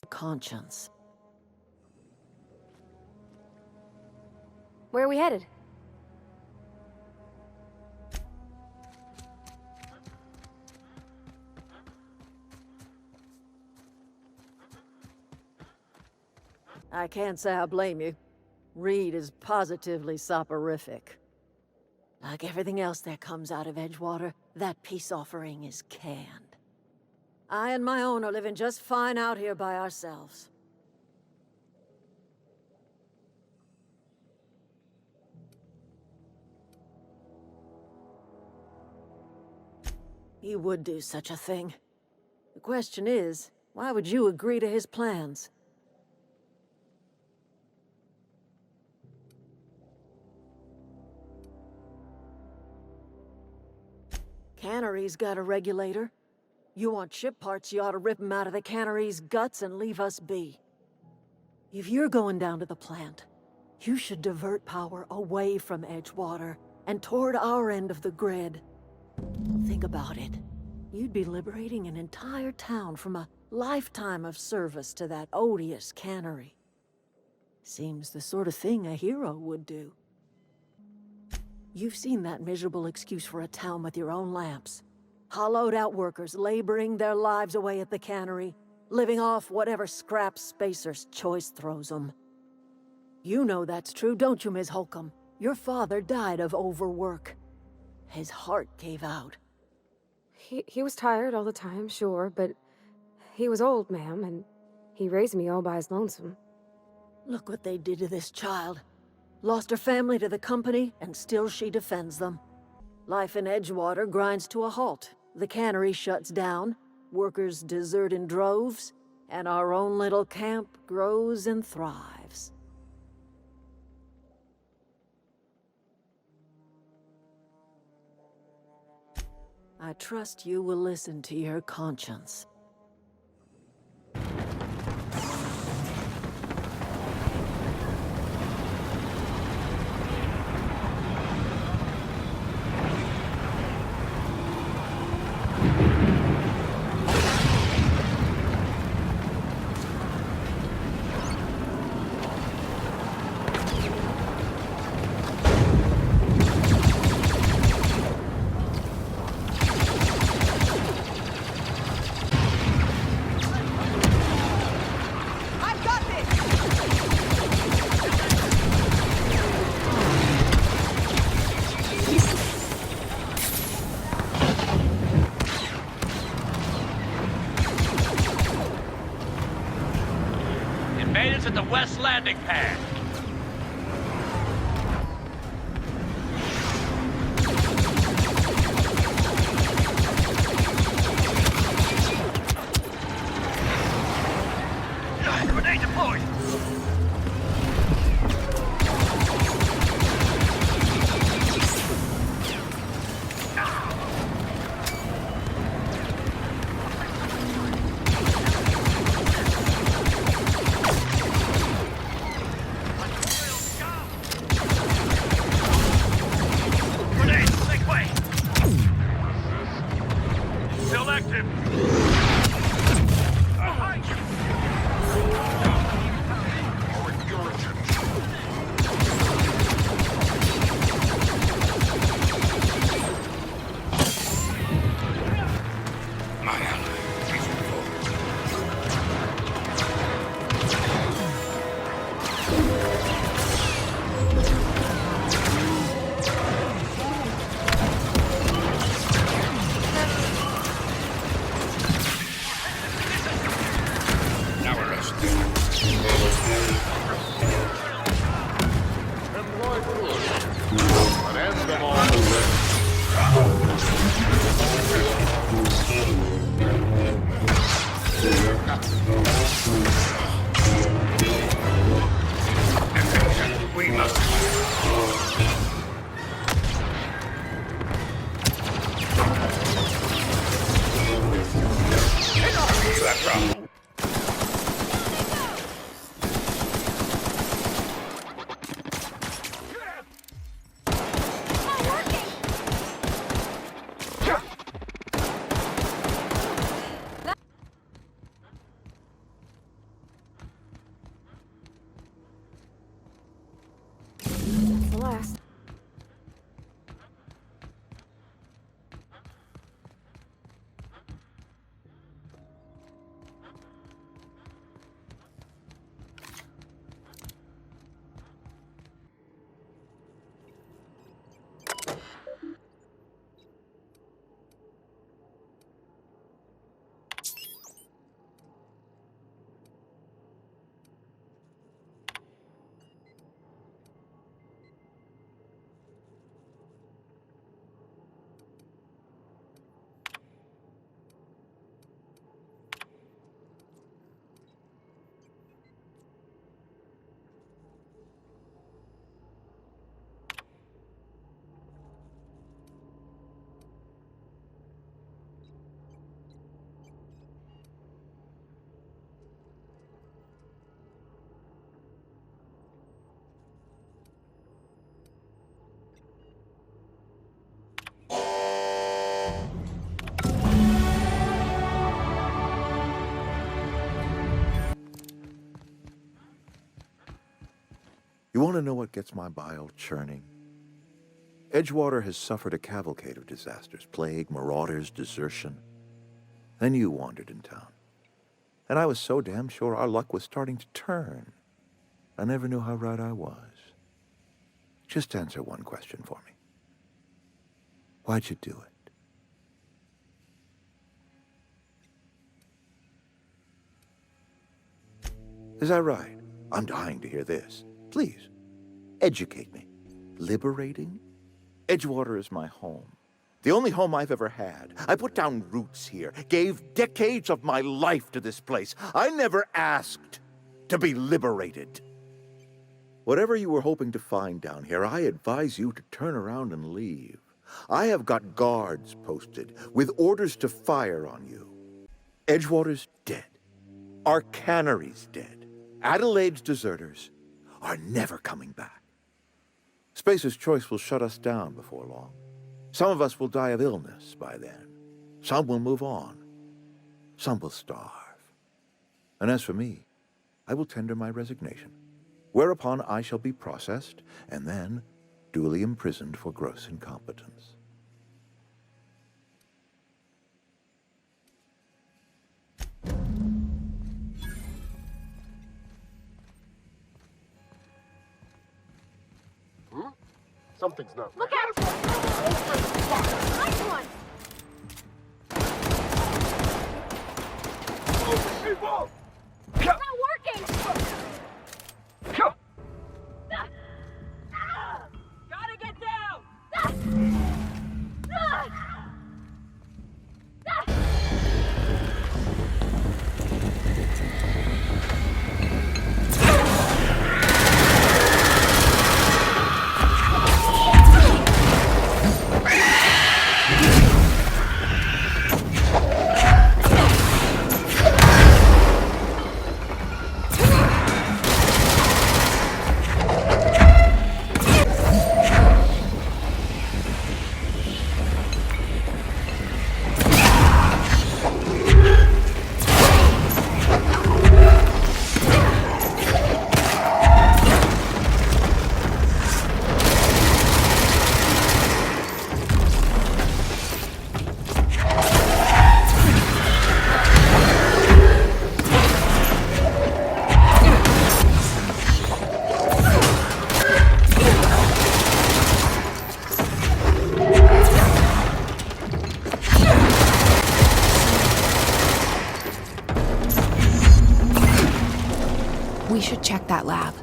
conscience. Where are we headed? I can't say I blame you. Reed is positively soporific. Like everything else that comes out of Edgewater, that peace offering is canned. I and my own are living just fine out here by ourselves. He would do such a thing. The question is, why would you agree to his plans? Cannery's got a regulator. You want ship parts, you ought to rip 'em out of the cannery's guts and leave us be. If you're going down to the plant, you should divert power away from Edgewater and toward our end of the grid. Think about it. You'd be liberating an entire town from a lifetime of service to that odious cannery. Seems the sort of thing a hero would do. You've seen that miserable excuse for a town with your own lamps. Hollowed-out workers laboring their lives away at the cannery, living off whatever scrap Spacer's choice throws them. You know that's true, don't you, Ms. Holcomb? Your father died of overwork. His heart gave out. He was tired all the time, sure, but he was old, ma'am, and he raised me all by his lonesome. Look what they did to this child. Lost her family to the company, and still she defends them. Life in Edgewater grinds to a halt. The cannery shuts down, workers desert in droves, and our own little camp grows and thrives. I trust you will listen to your conscience. At the west landing pad. Grenade deployed. want to know what gets my bile churning? Edgewater has suffered a cavalcade of disasters, plague, marauders, desertion. Then you wandered in town. And I was so damn sure our luck was starting to turn. I never knew how right I was. Just answer one question for me. Why'd you do it? Is that right? I'm dying to hear this. Please, educate me. Liberating? Edgewater is my home. The only home I've ever had. I put down roots here, gave decades of my life to this place. I never asked to be liberated. Whatever you were hoping to find down here, I advise you to turn around and leave. I have got guards posted with orders to fire on you. Edgewater's dead. Our cannery's dead. Adelaide's deserters are never coming back. Spacer's Choice will shut us down before long. Some of us will die of illness by then. Some will move on. Some will starve. And as for me, I will tender my resignation, whereupon I shall be processed and then duly imprisoned for gross incompetence. Something's not right. Look out! Nice one! People! It's not working! Gotta get down! We should check that lab.